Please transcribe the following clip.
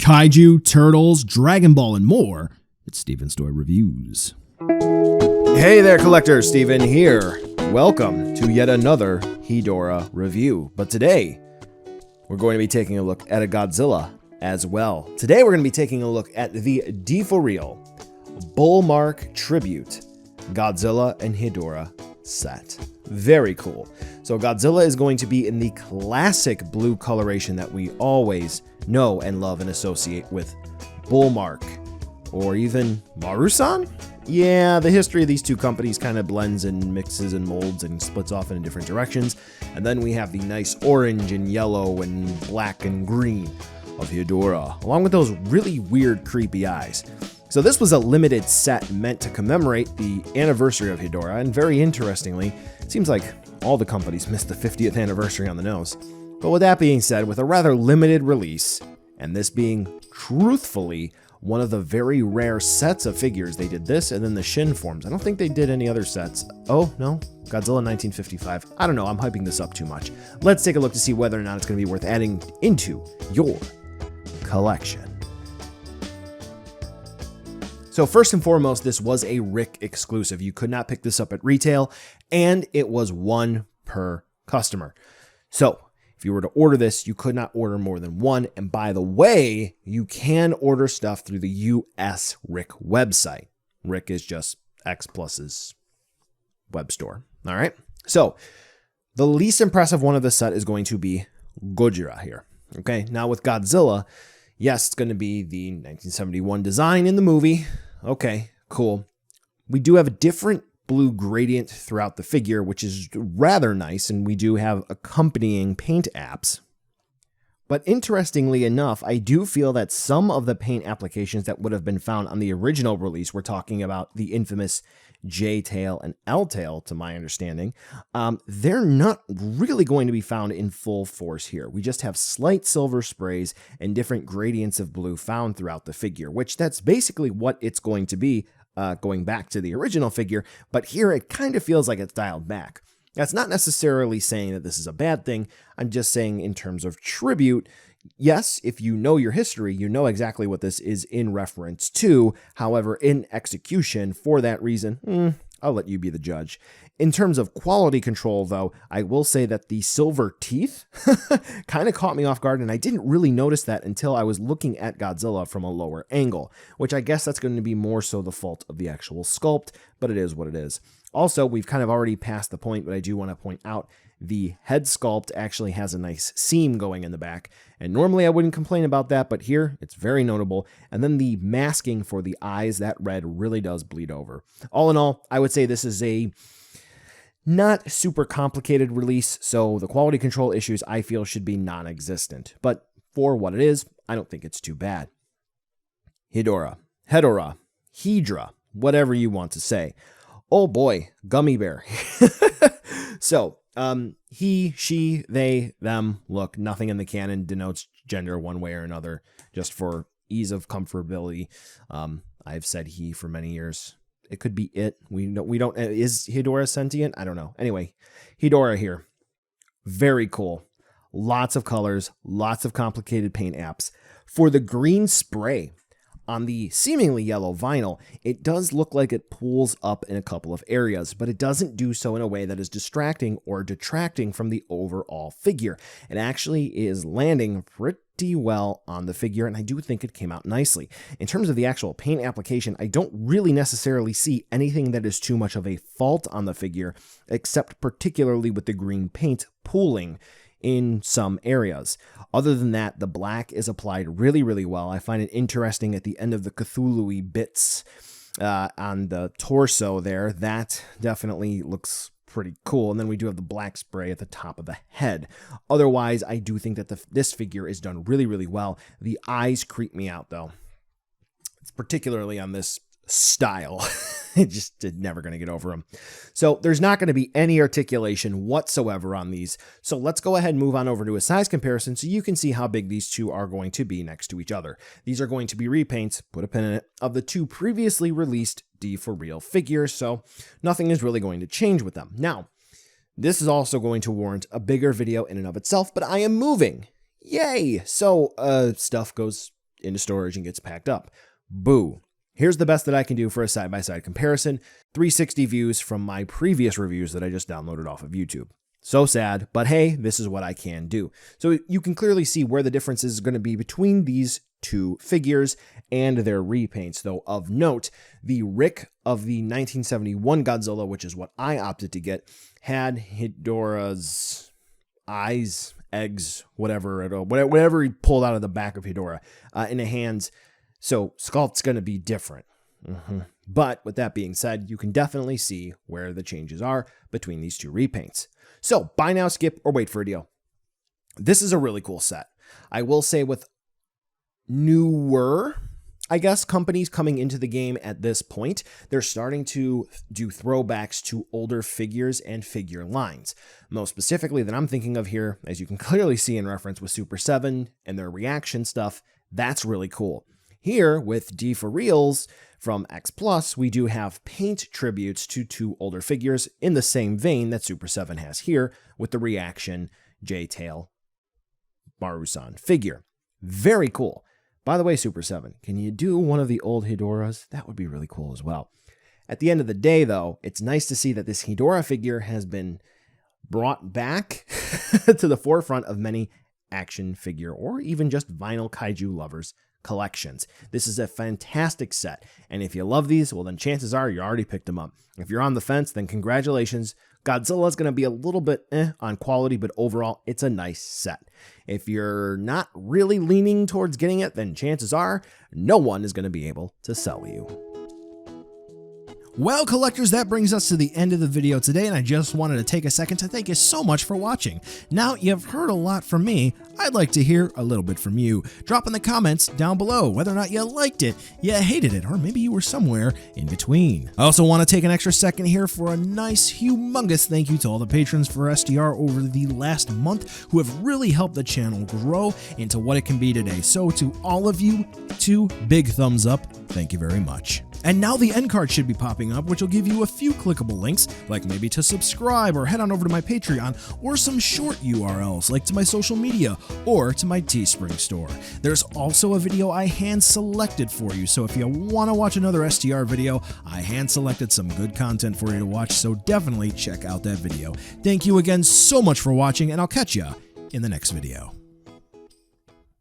kaiju, turtles, Dragon Ball, and more, it's Steven's Toy Reviews. Hey there, collectors, Steven here. Welcome to yet another Hedorah review. But today, we're going to be taking a look at a Godzilla as well. Today, we're going to be taking a look at the Deforeal Bullmark Tribute Godzilla and Hedorah set. Very cool. So Godzilla is going to be in the classic blue coloration that we always know and love and associate with Bullmark, or even Marusan? Yeah, the history of these two companies kind of blends and mixes and molds and splits off in different directions. And then we have the nice orange and yellow and black and green of Hedorah, along with those really weird, creepy eyes. So this was a limited set meant to commemorate the anniversary of Hedorah, and very interestingly, it seems like all the companies missed the 50th anniversary on the nose. But with that being said, with a rather limited release, and this being truthfully one of the very rare sets of figures, they did this and then the Shin forms. I don't think they did any other sets. Oh, no, Godzilla 1955. I don't know, I'm hyping this up too much. Let's take a look to see whether or not it's going to be worth adding into your collection. So first and foremost, this was a Rick exclusive. You could not pick this up at retail, and it was one per customer. So if you were to order this, you could not order more than one. And by the way, you can order stuff through the US Rick website. Rick is just X Plus's web store. All right. So the least impressive one of the set is going to be Godzilla here. Okay. Now with Godzilla, yes, it's going to be the 1971 design in the movie. Okay, cool. We do have a different blue gradient throughout the figure, which is rather nice, and we do have accompanying paint apps. But interestingly enough, I do feel that some of the paint applications that would have been found on the original release, we're talking about the infamous J-tail and L-tail, to my understanding, they're not really going to be found in full force here. We just have slight silver sprays and different gradients of blue found throughout the figure, which that's basically what it's going to be going back to the original figure, but here it kind of feels like it's dialed back. That's not necessarily saying that this is a bad thing. I'm just saying in terms of tribute, yes, if you know your history, you know exactly what this is in reference to. However, in execution, for that reason, I'll let you be the judge. In terms of quality control, though, I will say that the silver teeth kind of caught me off guard, and I didn't really notice that until I was looking at Godzilla from a lower angle, which I guess that's going to be more so the fault of the actual sculpt, but it is what it is. Also, we've kind of already passed the point, but I do want to point out the head sculpt actually has a nice seam going in the back, and normally I wouldn't complain about that, but here it's very notable. And then the masking for the eyes, that red really does bleed over. All in all, I would say this is a not super complicated release, so the quality control issues I feel should be non-existent. But for what it is, I don't think it's too bad. Hedorah, Hedra, whatever you want to say. Oh boy, gummy bear. So, he, she, they, them, look, nothing in the canon denotes gender one way or another, just for ease of comfortability. I've said he for many years. It could be it. We don't, is Hedorah sentient? I don't know. Anyway, Hedorah here. Very cool. Lots of colors, lots of complicated paint apps. For the green spray on the seemingly yellow vinyl, it does look like it pools up in a couple of areas, but it doesn't do so in a way that is distracting or detracting from the overall figure. It actually is landing pretty well on the figure, and I do think it came out nicely. In terms of the actual paint application, I don't really necessarily see anything that is too much of a fault on the figure, except particularly with the green paint pooling in some areas. Other than that, the black is applied really, really well. I find it interesting at the end of the Cthulhu-y bits on the torso there. That definitely looks pretty cool. And then we do have the black spray at the top of the head. Otherwise, I do think that this figure is done really, really well. The eyes creep me out, though. It's particularly on this style. It just never going to get over them. So there's not going to be any articulation whatsoever on these. So let's go ahead and move on over to a size comparison so you can see how big these two are going to be next to each other. These are going to be repaints, put a pin in it, of the two previously released Deforeal figures. So nothing is really going to change with them. Now, this is also going to warrant a bigger video in and of itself, but I am moving. Yay! So stuff goes into storage and gets packed up. Boo. Here's the best that I can do for a side-by-side comparison. 360 views from my previous reviews that I just downloaded off of YouTube. So sad, but hey, this is what I can do. So you can clearly see where the difference is going to be between these two figures and their repaints, though of note, the Rick of the 1971 Godzilla, which is what I opted to get, had Hedorah's eyes, eggs, whatever he pulled out of the back of Hedorah in the hands. So sculpt's going to be different. But with that being said, you can definitely see where the changes are between these two repaints. So buy now, skip, or wait for a deal. This is a really cool set. I will say with newer, I guess, companies coming into the game at this point, they're starting to do throwbacks to older figures and figure lines. Most specifically that I'm thinking of here, as you can clearly see in reference with Super 7 and their reaction stuff, that's really cool. Here, with Deforeals from X Plus, we do have paint tributes to two older figures in the same vein that Super 7 has here with the reaction J-Tail Marusan figure. Very cool. By the way, Super 7, can you do one of the old Hedorahs? That would be really cool as well. At the end of the day, though, it's nice to see that this Hedorah figure has been brought back to the forefront of many action figure or even just vinyl kaiju lovers' collections. This is a fantastic set, and if you love these, well then chances are you already picked them up. If you're on the fence, then congratulations. Godzilla's going to be a little bit on quality, but overall it's a nice set. If you're not really leaning towards getting it, then chances are no one is going to be able to sell you. Well, collectors, that brings us to the end of the video today, and I just wanted to take a second to thank you so much for watching. Now, you've heard a lot from me. I'd like to hear a little bit from you. Drop in the comments down below whether or not you liked it, you hated it, or maybe you were somewhere in between. I also want to take an extra second here for a nice, humongous thank you to all the patrons for SDR over the last month who have really helped the channel grow into what it can be today. So to all of you, 2 big thumbs up. Thank you very much. And now the end card should be popping up, which will give you a few clickable links, like maybe to subscribe or head on over to my Patreon, or some short URLs like to my social media or to my Teespring store. There's also a video I hand selected for you, so if you want to watch another STR video, I hand selected some good content for you to watch, so definitely check out that video. Thank you again so much for watching, and I'll catch ya in the next video.